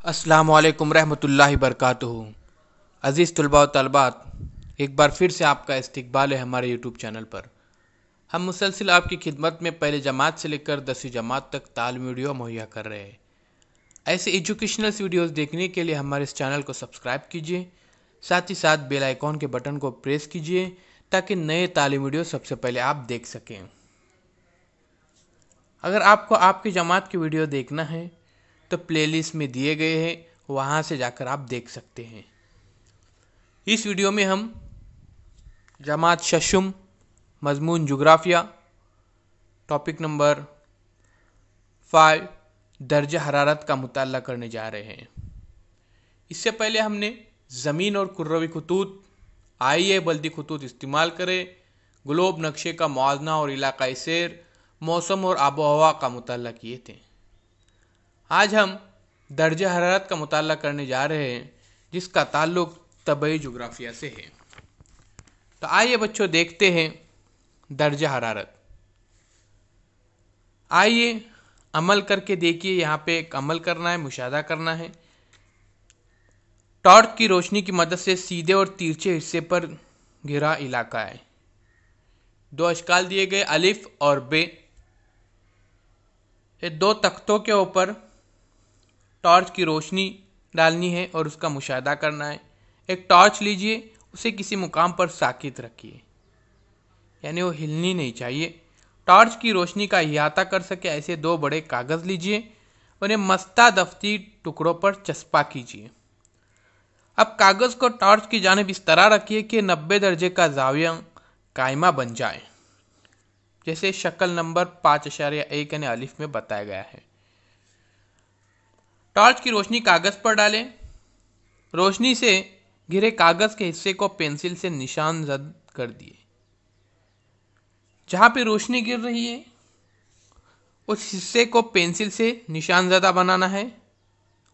अस्सलामु अलैकुम रहमतुल्लाहि बरकातुहू। अज़ीज़ तलबा व तलबात, एक बार फिर से आपका इस्तकबाल है हमारे यूट्यूब चैनल पर। हम मुसलसिल आपकी खिदमत में पहले जमात से लेकर 10वीं जमात तक तालीमी वीडियो मुहैया कर रहे हैं। ऐसे एजुकेशनल वीडियोस देखने के लिए हमारे इस चैनल को सब्सक्राइब कीजिए, साथ ही साथ बेल आइकॉन के बटन को प्रेस कीजिए ताकि नए तालीमी वीडियो सबसे पहले आप देख सकें। अगर आपको आपकी जमात की वीडियो देखना है तो प्लेलिस्ट में दिए गए हैं, वहाँ से जाकर आप देख सकते हैं। इस वीडियो में हम जमात शशुम मजमून जुग्राफिया टॉपिक नंबर 5 दर्जा हरारत का मुताला करने जा रहे हैं। इससे पहले हमने ज़मीन और कुर्रवी खतूत, आइए बल्दी खतूत इस्तेमाल करें, ग्लोब नक्शे का मुआजना और इलाकाई सैर, मौसम और आबो हवा का मुताला किए थे। आज हम दर्जा हरारत का मुताला करने जा रहे हैं जिसका ताल्लुक तबई जुग्राफिया से है। तो आइए बच्चों देखते हैं दर्जा हरारत। आइए अमल करके देखिए। यहाँ पे एक अमल करना है, मुशाहदा करना है। टॉर्च की रोशनी की मदद से सीधे और तिरछे हिस्से पर घिरा इलाका है। दो अशकाल दिए गए अलिफ और बे। ये दो तख्तों के ऊपर टॉर्च की रोशनी डालनी है और उसका मुशाहदा करना है। एक टॉर्च लीजिए, उसे किसी मुकाम पर साकित रखिए, यानी वो हिलनी नहीं चाहिए। टॉर्च की रोशनी का इहाता कर सके ऐसे दो बड़े कागज़ लीजिए, उन्हें मस्ता दफ्ती टुकड़ों पर चस्पा कीजिए। अब कागज़ को टॉर्च की जानिब इस तरह रखिए कि 90 दर्जे का जाविया कायमा बन जाए, जैसे शक्ल नंबर 5.1 यानी अलिफ में बताया गया है। टॉर्च की रोशनी कागज़ पर डालें। रोशनी से घिरे कागज़ के हिस्से को पेंसिल से निशान जद कर दिए। जहाँ पे रोशनी गिर रही है उस हिस्से को पेंसिल से निशान ज़दा बनाना है।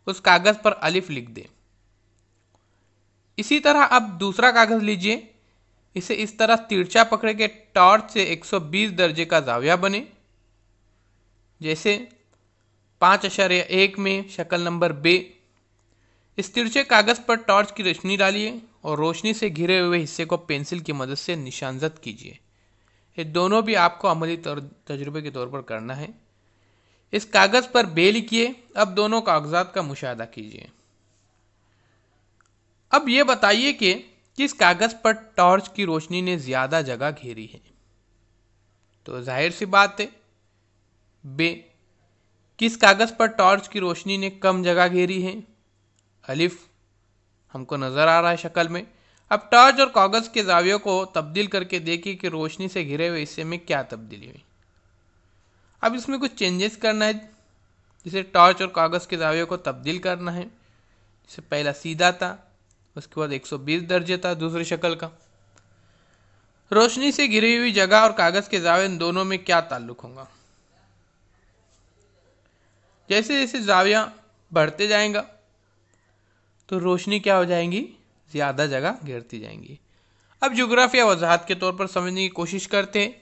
उस कागज़ पर अलिफ लिख दें। इसी तरह अब दूसरा कागज़ लीजिए, इसे इस तरह तिरछा पकड़े के टॉर्च से 120 दर्जे का जाविया बने, जैसे 5.1 में शक्ल नंबर बे। इस तिरछे कागज़ पर टॉर्च की रोशनी डालिए और रोशनी से घिरे हुए हिस्से को पेंसिल की मदद से निशानजद कीजिए। ये दोनों भी आपको अमली तजुर्बे के तौर पर करना है। इस कागज़ पर बे लिखिए। अब दोनों कागजात का मुशाहदा कीजिए। अब ये बताइए कि किस कागज़ पर टॉर्च की रोशनी ने ज़्यादा जगह घेरी है। तो जाहिर सी बात है बे। किस कागज़ पर टॉर्च की रोशनी ने कम जगह घेरी है। अलिफ हमको नज़र आ रहा है शक्ल में। अब टॉर्च और कागज़ के जावियों को तब्दील करके देखिए कि रोशनी से घिरे हुए हिस्से में क्या तब्दीली हुई। अब इसमें कुछ चेंजेस करना है, जिसे टॉर्च और कागज़ के जावियों को तब्दील करना है। जैसे पहला सीधा था, उसके बाद 120 दर्जे था दूसरी शक्ल का। रोशनी से घिरी हुई जगह और कागज़ के जाविये इन दोनों में क्या ताल्लुक होगा। जैसे जैसे जाविया बढ़ते जाएगा तो रोशनी क्या हो जाएंगी, ज़्यादा जगह घेरती जाएंगी। अब जोग्राफिया वजाहत के तौर पर समझने की कोशिश करते हैं।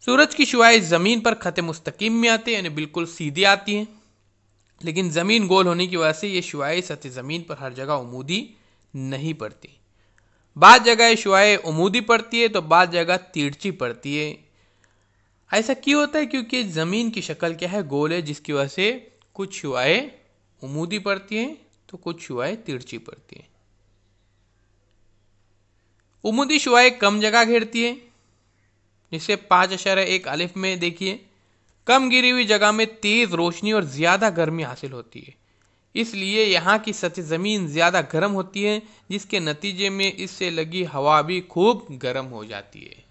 सूरज की शुआएं ज़मीन पर खत मुस्तकीम में आती है, यानी बिल्कुल सीधी आती हैं, लेकिन ज़मीन गोल होने की वजह से ये शुआएं सतह ज़मीन पर हर जगह उमूदी नहीं पड़ती। बाद जगह शुआएं उमूदी पड़ती है तो बाद जगह तिरछी पड़ती है। ऐसा क्यों होता है? क्योंकि ज़मीन की शक्ल क्या है, गोल है, जिसकी वजह से कुछ शुआएं उमूदी पड़ती हैं तो कुछ शुआएं तिरछी पड़ती हैं। उमूदी शुआएं कम जगह घेरती है, जिसे 5.1 अलिफ में देखिए। कम गिरी हुई जगह में तेज रोशनी और ज़्यादा गर्मी हासिल होती है, इसलिए यहाँ की सतह ज़मीन ज़्यादा गर्म होती है, जिसके नतीजे में इससे लगी हवा भी खूब गर्म हो जाती है।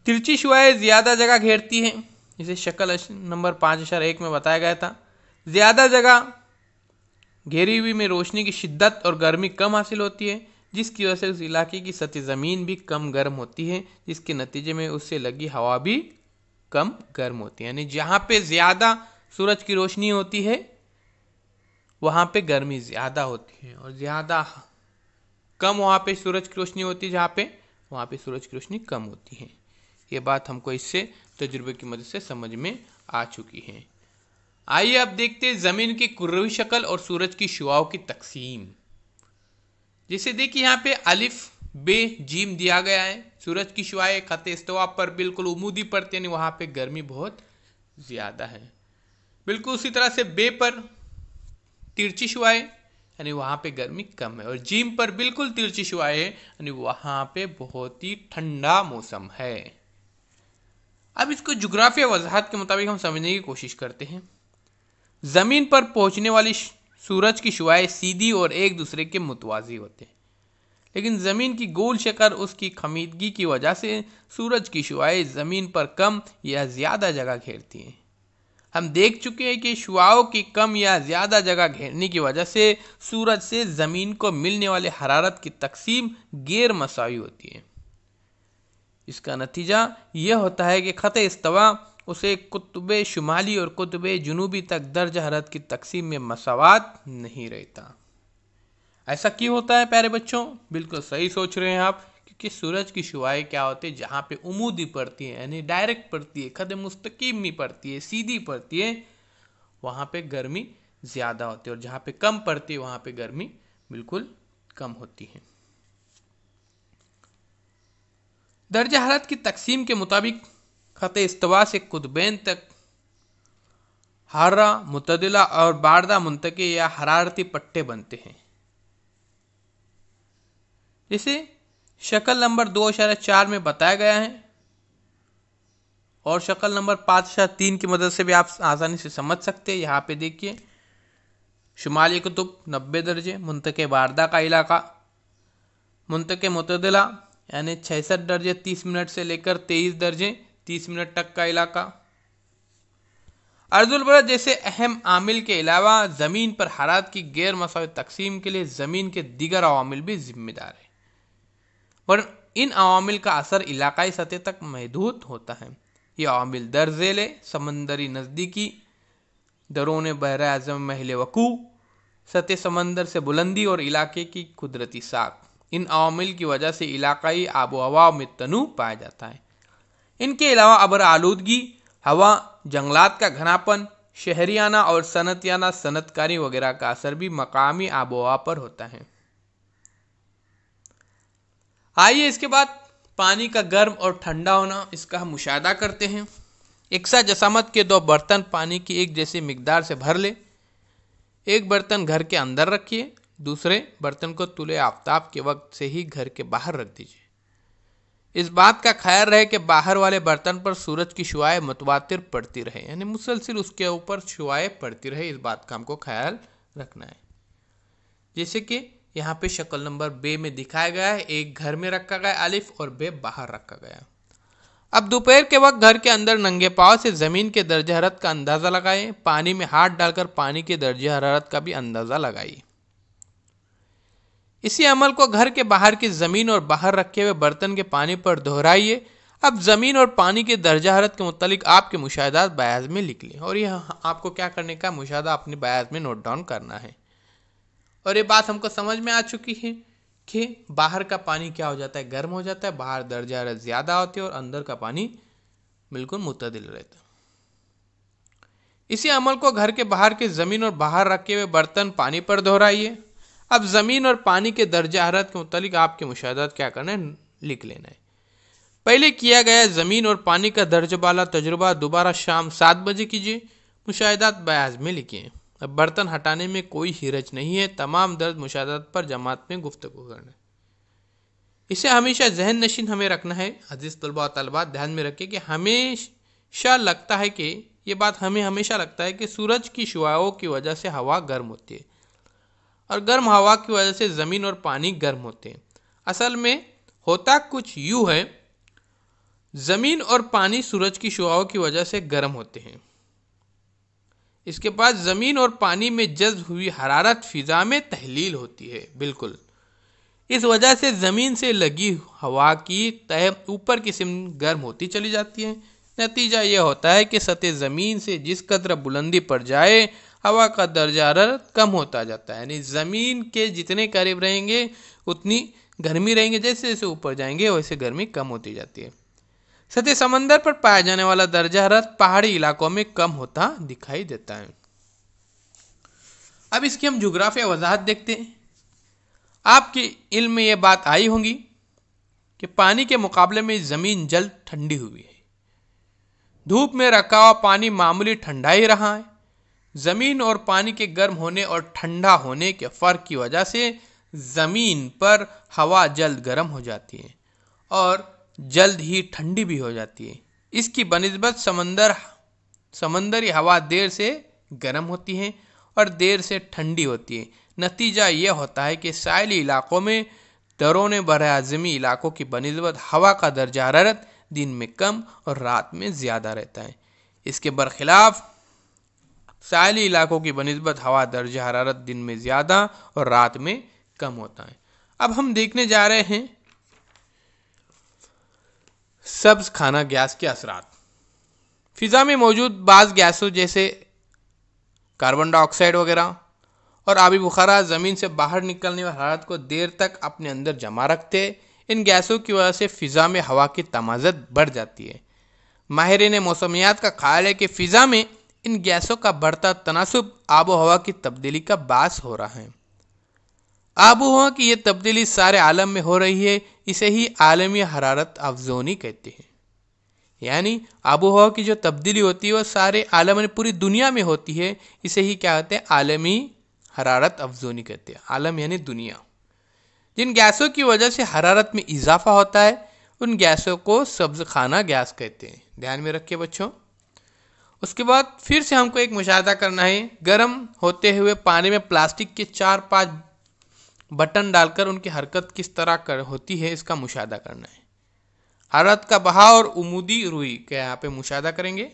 तिरछी शुआएं ज़्यादा जगह घेरती हैं, जिसे शक्ल नंबर 5.1 में बताया गया था। ज़्यादा जगह घेरी हुई में रोशनी की शिद्दत और गर्मी कम हासिल होती है, जिसकी वजह से उस इलाके की सतह ज़मीन भी कम गर्म होती है, जिसके नतीजे में उससे लगी हवा भी कम गर्म होती है। यानी जहाँ पे ज़्यादा सूरज की रोशनी होती है वहाँ पे गर्मी ज़्यादा होती है, और ज़्यादा कम वहाँ पे सूरज की रोशनी होती है जहाँ पे, वहाँ पे सूरज की रोशनी कम होती है। ये बात हमको इससे तजुर्बे की मदद से समझ में आ चुकी है। आइए अब देखते हैं जमीन की कुर्रवी शक्ल और सूरज की शुआओं की तकसीम। जैसे देखिए यहाँ पे अलिफ बे जीम दिया गया है। सूरज की शुआएं खत इस्तवा पर बिल्कुल उमूदी पड़ती है, वहां पे गर्मी बहुत ज्यादा है। बिल्कुल उसी तरह से बे पर तिरछी शुआएं यानी वहां पे गर्मी कम है, और जीम पर बिल्कुल तिरछी शुआएं यानी वहां पे बहुत ही ठंडा मौसम है। अब इसको जुग्राफिया वजाहत के मुताबिक हम समझने की कोशिश करते हैं। जमीन पर पहुंचने वाली सूरज की शुआएं सीधी और एक दूसरे के मुतवाजी होते हैं, लेकिन जमीन की गोल शक्ल उसकी खमीदगी की वजह से सूरज की शुआएं जमीन पर कम या ज्यादा जगह घेरती हैं। हम देख चुके हैं कि शुआओं की कम या ज्यादा जगह घेरने की वजह से सूरज से जमीन को मिलने वाले हरारत की तकसीम गैर मसावी होती है। इसका नतीजा यह होता है कि खत इस्तवा उसे कुतुब शुमाली और कुतुब जुनूबी तक दर्ज हरारत की तकसीम में मसावात नहीं रहता। ऐसा क्यों होता है प्यारे बच्चों? बिल्कुल सही सोच रहे हैं आप, क्योंकि सूरज की शुआएं क्या होती है, जहाँ पे उमूदी पड़ती है यानी डायरेक्ट पड़ती है, खद मुस्तकीम में पड़ती है, सीधी पड़ती है, वहाँ पे गर्मी ज़्यादा होती है, और जहाँ पे कम पड़ती है वहाँ पे गर्मी बिल्कुल कम होती है। दर्जा हरारत की तकसीम के मुताबिक खत इस्तवा से कुतबैन तक हारा, मुतदिला और बारदा मुंतके या हरारती पट्टे बनते हैं। जिसे शक्ल नंबर 2.4 में बताया गया है, और शक्ल नंबर 5.3 की मदद से भी आप आसानी से समझ सकते हैं। यहाँ पे देखिए शुमाली कुतुब 90 दर्जे, मुंतके बारदा का इलाका, मुंतके मुतदिला यानी 66 दर्जे 30 मिनट से लेकर 23 दर्जे 30 मिनट तक का इलाका। अर्जुल बरद जैसे अहम आमिल के अलावा जमीन पर हरारत की गैर मसावी तकसीम के लिए जमीन के दीगर अवामिल भी जिम्मेदार है, पर इन अवामिल का असर इलाकाई सतह तक महदूद होता है। ये अवामिल दर्जेले समंदरी नज़दीकी, दरोने बहरा आज़म महल वकू, सतह समंदर से बुलंदी और इलाके की कुदरती साख, इन अवामिल की वजह से इलाकाई आबो हवा में तनू पाया जाता है। इनके अलावा अबर आलूदगी, हवा, जंगलात का घनापन, शहरियाना और सनतियाना सनतकारी वगैरह का असर भी मकामी आबो हवा पर होता है। आइए इसके बाद पानी का गर्म और ठंडा होना, इसका हम मुशाहदा करते हैं। एकसा जसामत के 2 बर्तन पानी की एक जैसी मिकदार से भर ले। एक बर्तन घर के अंदर रखिए, दूसरे बर्तन को तुले आफ्ताब के वक्त से ही घर के बाहर रख दीजिए। इस बात का ख्याल रहे कि बाहर वाले बर्तन पर सूरज की शुआएं मुतवातिर पड़ती रहे, यानी मुसलसिल उसके ऊपर शुआएं पड़ती रहे, इस बात का हमको ख्याल रखना है। जैसे कि यहाँ पे शक्ल नंबर बे में दिखाया गया है, एक घर में रखा गया अलिफ और बे बाहर रखा गया। अब दोपहर के वक्त घर के अंदर नंगे पांव से जमीन के दर्जे हरारत का अंदाजा लगाएं। पानी में हाथ डालकर पानी के दर्जे हरारत का भी अंदाजा लगाइए। इसी अमल को घर के बाहर की जमीन और बाहर रखे हुए बर्तन के पानी पर दोहराइए। अब जमीन और पानी के दर्जा हरारत के मुतालिक आपके मुशाहदात बयाज में लिख लें, और यह आपको क्या करने का, मुशाहदा अपने बयाज में नोट डाउन करना है। और ये बात हमको समझ में आ चुकी है कि बाहर का पानी क्या हो जाता है, गर्म हो जाता है, बाहर दर्जा हरारत ज़्यादा होती है और अंदर का पानी बिल्कुल मुतदिल रहता है। इसी अमल को घर के बाहर की ज़मीन और बाहर रखे हुए बर्तन पानी पर दोहराइए। अब ज़मीन और पानी के दर्जा हरारत के मुतालिक आपके मुशाहदात क्या करना है, लिख लेना है। पहले किया गया ज़मीन और पानी का दर्जबाला तजुर्बा दोबारा शाम 7 बजे कीजिए। मुशाहदात बयाज में लिखिए। अब बर्तन हटाने में कोई हिरज नहीं है, तमाम दर्ज मुशाहदात पर जमात में गुफ्तगू करना है। इसे हमेशा जहन नशीन हमें रखना है। अजीज तलबा और तलबात ध्यान में रखें कि हमेशा लगता है कि ये बात हमें हमेशा लगता है कि सूरज की शुआओं की वजह से हवा गर्म होती है, और गर्म हवा की वजह से ज़मीन और पानी गर्म होते हैं। असल में होता कुछ यूँ है, ज़मीन और पानी सूरज की शुआओं की वजह से गर्म होते हैं। इसके बाद ज़मीन और पानी में जज्ब हुई हरारत फ़िज़ा में तहलील होती है। बिल्कुल इस वजह से ज़मीन से लगी हवा की तह ऊपर की सिमत गर्म होती चली जाती है। नतीजा यह होता है कि सतह ज़मीन से जिस कदर बुलंदी पर जाए हवा का दर्जा हरारत कम होता जाता है, यानी ज़मीन के जितने करीब रहेंगे उतनी गर्मी रहेंगे, जैसे जैसे ऊपर जाएंगे वैसे गर्मी कम होती जाती है। सतह समंदर पर पाया जाने वाला दर्जा हरारत पहाड़ी इलाकों में कम होता दिखाई देता है। अब इसकी हम जुग्राफिया वजाहत देखते हैं। आपके इल्म में यह बात आई होगी कि पानी के मुकाबले में जमीन जल्द ठंडी हुई है। धूप में रखा हुआ पानी मामूली ठंडा ही रहा है। जमीन और पानी के गर्म होने और ठंडा होने के फर्क की वजह से जमीन पर हवा जल्द गर्म हो जाती है और जल्द ही ठंडी भी हो जाती है। इसकी बनिस्बत समंदरी हवा देर से गर्म होती है और देर से ठंडी होती है। नतीजा यह होता है कि साहिली इलाकों में दरों बरआज़मी इलाकों की बनिस्बत हवा का दर्जा हरारत दिन में कम और रात में ज़्यादा रहता है। इसके बरखिलाफ साहिली इलाकों की बनिस्बत हवा दर्जा हरारत दिन में ज़्यादा और रात में कम होता है। अब हम देखने जा रहे हैं सब्ज खाना गैस के असरात। फिज़ा में मौजूद बाज़ गैसों जैसे कार्बन डाइऑक्साइड वगैरह और आबी बुखारा ज़मीन से बाहर निकलने वाली हरारत को देर तक अपने अंदर जमा रखते हैं। इन गैसों की वजह से फ़िज़ा में हवा की तमाज़त बढ़ जाती है। माहिरीन मौसमियात का ख्याल है कि फ़िज़ा में इन गैसों का बढ़ता तनासुब आबो हवा की तब्दीली का बास हो रहा है। आबो हवा की ये तब्दीली सारे आलम में हो रही है। इसे ही आलमी हरारत अफजोनी कहते हैं। यानी आबो हवा की जो तब्दीली होती है वह सारे आलम में पूरी दुनिया में होती है। इसे ही क्या कहते हैं? आलमी हरारत अफजोनी कहते हैं। आलम यानी दुनिया। जिन गैसों की वजह से हरारत में इजाफा होता है उन गैसों को सब्ज खाना गैस कहते हैं। ध्यान में रखिए बच्चों। उसके बाद फिर से हमको एक मुशाहदा करना है। गर्म होते हुए पानी में प्लास्टिक के 4-5 बटन डालकर उनकी हरकत किस तरह होती है इसका मुशाहदा करना है। हरारत का बहाव और उमूदी रूई का यहाँ पे मुशाहदा करेंगे।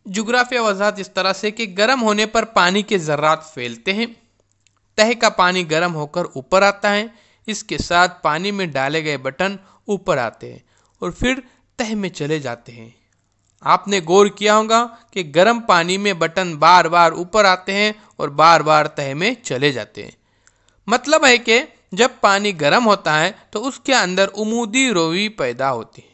जुग्राफिया वजाहत इस तरह से कि गर्म होने पर पानी के ज़र्रात फैलते हैं। तह का पानी गर्म होकर ऊपर आता है। इसके साथ पानी में डाले गए बटन ऊपर आते हैं और फिर तह में चले जाते हैं। आपने गौर किया होगा कि गर्म पानी में बटन बार बार ऊपर आते हैं और बार बार तह में चले जाते हैं। मतलब है कि जब पानी गर्म होता है तो उसके अंदर उमूदी रोवी पैदा होती है।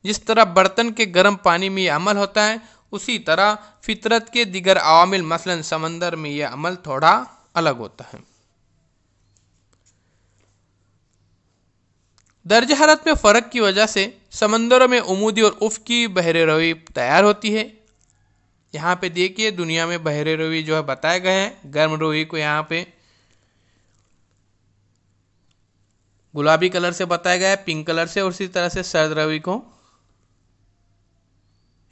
जिस तरह बर्तन के गर्म पानी में यह अमल होता है उसी तरह फितरत के दिगर अवामिल मसलन समंदर में यह अमल थोड़ा अलग होता है। दर्जा हरारत में फ़र्क की वजह से समंदरों में उमूदी और उफ़की बहरे रवी तैयार होती है। यहाँ पे देखिए दुनिया में बहरे रवी जो है बताए गए हैं। गर्म रवी को यहाँ पे गुलाबी कलर से बताया गया है, पिंक कलर से, और इसी तरह से सर्द रवी को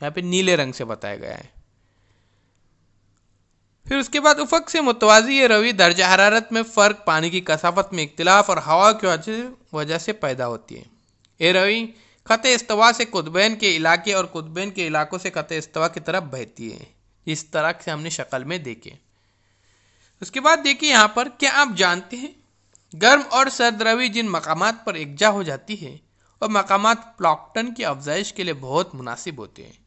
यहाँ पे नीले रंग से बताया गया है। फिर उसके बाद उफक से मुतवाज़ी ये रवी दर्जा हरारत में फ़र्क, पानी की कसाफत में इख्तिलाफ और हवा की वजह से पैदा होती है। ये रवी ख़त इस्तवा से कुतबैन के इलाके और कुतबैन के इलाकों से ख़त इस्तवा की तरफ बहती है। इस तरह से हमने शक्ल में देखे। उसके बाद देखिए यहाँ पर, क्या आप जानते हैं गर्म और सर्द रवी जिन मकामात पर एकजा हो जाती है और मकामात प्लॉक्टन की अफजाइश के लिए बहुत मुनासिब होते हैं।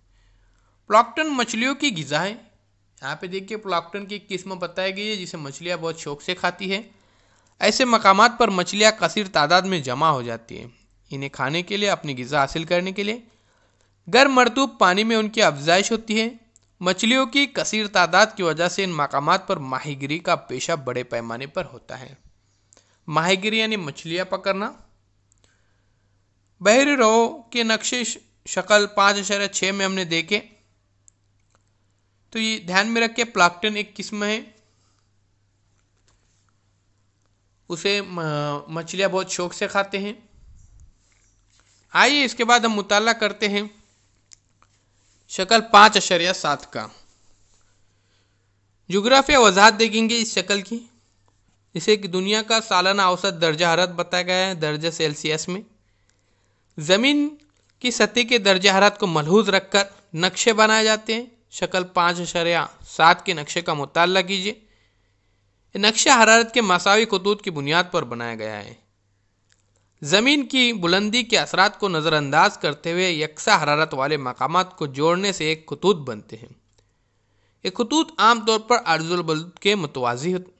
प्लॉक्टन मछलियों की ग़िज़ा है। यहाँ पे देखिए प्लॉक्टन की किस्म बताई गई है जिसे मछलियाँ बहुत शौक से खाती है। ऐसे मकामात पर मछलियाँ कसीर तादाद में जमा हो जाती हैं। इन्हें खाने के लिए, अपनी ग़िज़ा हासिल करने के लिए गर्म मरतूब पानी में उनकी अफजाइश होती है। मछलियों की कसीर तादाद की वजह से इन मकामात पर माहीगिरी का पेशा बड़े पैमाने पर होता है। माहीगिरी यानी मछलियाँ पकड़ना। बहरी रो के नक्शे शक्ल 5.6 में हमने देखे। तो ये ध्यान में रख के प्लॉक्टन एक किस्म है, उसे मछलियाँ बहुत शौक से खाते हैं। आइए इसके बाद हम मुताला करते हैं शक्ल 5.7 का। जुग्राफिया वजाहत देखेंगे इस शक्ल की। इसे कि दुनिया का सालाना औसत दर्जा हरारत बताया गया है दर्जा सेल्सियस में। ज़मीन की सतह के दर्जा हरारत को मलहूज रखकर नक्शे बनाए जाते हैं। शक्ल 5.7 के नक्शे का मुताला कीजिए। नक्शा हरारत के मसावी खतूत की बुनियाद पर बनाया गया है। ज़मीन की बुलंदी के असरात को नज़रअंदाज करते हुए यकसा हरारत वाले मकामात को जोड़ने से एक खतूत बनते हैं। ये खतूत आमतौर पर अर्जुल बलद के मुतवाज़ी होते।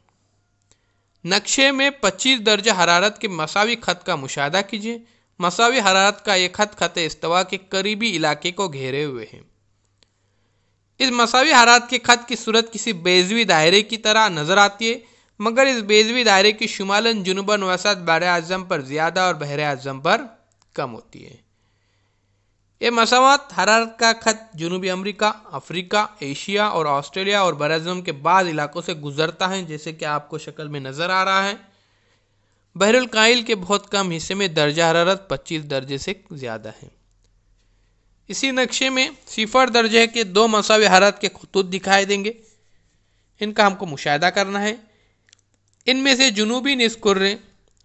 नक्शे में 25 दर्जा हरारत के मसावी खत का मुशाहदा कीजिए। मसावी हरारत का ये खत खत इस्तवा के करीबी इलाके को घेरे हुए है। इस मसावी हरारत के खत की सूरत किसी बेजवी दायरे की तरह नजर आती है, मगर इस बेजवी दायरे की शुमालन जुनूबन वसत बर आज़म पर ज़्यादा और बहर आज़म पर कम होती है। ये मसावत हरारत का खत जनूबी अमेरिका, अफ्रीका, एशिया और ऑस्ट्रेलिया और बराज़म के बाद इलाकों से गुजरता है, जैसे कि आपको शक्ल में नज़र आ रहा है। बहरुल काहिल के बहुत कम हिस्से में दर्जा हरारत 25 दर्जे से ज़्यादा है। इसी नक्शे में 0 दर्जे के 2 मसावी हरारत के खतूत दिखाई देंगे। इनका हमको मुशाहिदा करना है। इनमें से जुनूबी निस्कुर्रे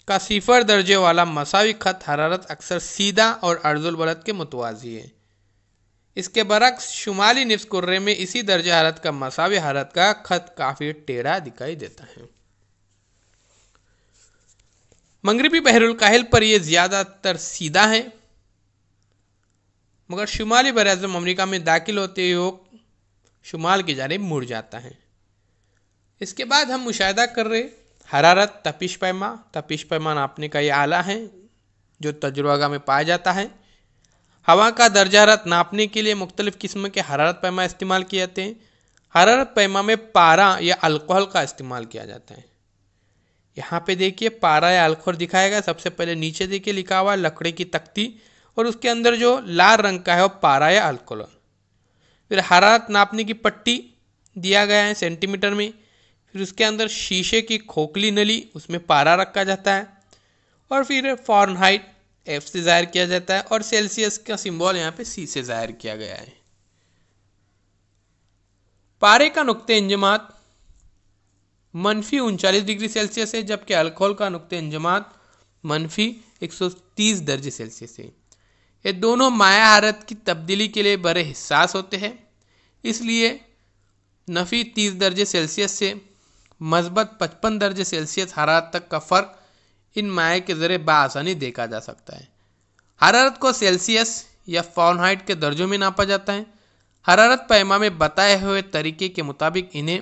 का 0 दर्जे वाला मसावी खत हरारत अक्सर सीधा और अर्जुल बलद के मुतवाज़ी है। इसके बरक्स शुमाली निस्कुर्रे में इसी दर्जा हरारत का मसावी हरारत का खत काफ़ी टेढ़ा दिखाई देता है। मगरबी बहरुल काहिल पर यह ज़्यादातर सीधा है, मगर शुमाली बराज़म अमेरिका में दाखिल होते हुए शुमाल की जानिब मुड़ जाता है। इसके बाद हम मुशाहिदा कर रहे हरारत तपिश पैमा नापने का ये आला है जो तजुर्बागाह में पाया जाता है। हवा का दर्जा हरारत नापने के लिए मुख्तलिफ़ किस्म के हरारत पैमा इस्तेमाल किए जाते हैं। हरारत पैमा में पारा या अल्कोहल का इस्तेमाल किया जाता है। यहाँ पे देखिए पारा या अल्कोहल दिखाया गया। सबसे पहले नीचे देखिए लिखा हुआ लकड़ी की तख्ती और उसके अंदर जो लाल रंग का है वो पारा या अल्कोहल। फिर हरारत नापने की पट्टी दिया गया है सेंटीमीटर में। फिर उसके अंदर शीशे की खोखली नली, उसमें पारा रखा जाता है और फिर फ़ारेनहाइट F से ज़ाहिर किया जाता है और सेल्सियस का सिंबल यहाँ पे C से ज़ाहिर किया गया है। पारे का नुक्ते इंजमात -39 डिग्री सेल्सियस है, जबकि अल्कोहल का नुक्ते इंजमात -130 दर्जे सेल्सियस है। ये दोनों माया हरारत की तब्दीली के लिए बड़े हिस्सास होते हैं, इसलिए नफ़ी 30 दर्जे सेल्सियस से मज़बत 55 दर्जे सेल्सियस हरारत तक का फ़र्क इन माया के ज़रिए बआसानी देखा जा सकता है। हरारत को सेल्सियस या फ़ारेनहाइट के दर्जों में नापा जाता है। हरारत पैमा में बताए हुए तरीके के मुताबिक इन्हें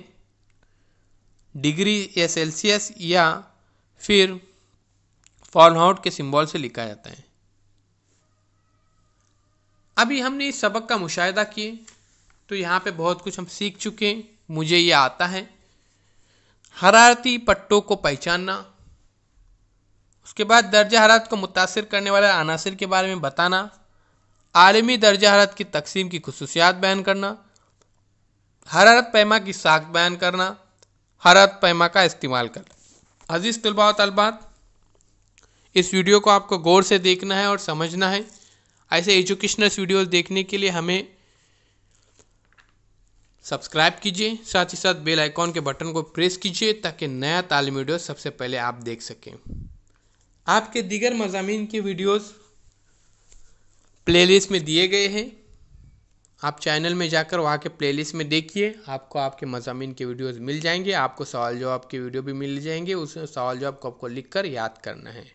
डिग्री या सेल्सियस या फिर फ़ारेनहाइट के सिंबल से लिखा जाता है। अभी हमने इस सबक का मुशाहिदा किए तो यहाँ पे बहुत कुछ हम सीख चुके हैं। मुझे ये आता है हरारती पट्टों को पहचानना, उसके बाद दर्जा हरारत को मुतासिर करने वाले अनासिर के बारे में बताना, आलमी दर्जा हरारत की तकसीम की खुसूसियात बयान करना, हरारत पैमा की साख्त बयान करना, हरारत पैमा का इस्तेमाल करना। अजीज़ तलबा व तलबात, इस वीडियो को आपको गौर से देखना है और समझना है। ऐसे एजुकेशनल वीडियोस देखने के लिए हमें सब्सक्राइब कीजिए, साथ ही साथ बेल आइकॉन के बटन को प्रेस कीजिए ताकि नया तालीमी वीडियो सबसे पहले आप देख सकें। आपके दीगर मज़ामीन के वीडियोस प्लेलिस्ट में दिए गए हैं, आप चैनल में जाकर वहाँ के प्लेलिस्ट में देखिए, आपको आपके मज़ामीन के वीडियोस मिल जाएंगे। आपको सवाल जवाब के वीडियो भी मिल जाएंगे, उस सवाल जवाब को आपको लिख कर याद करना है।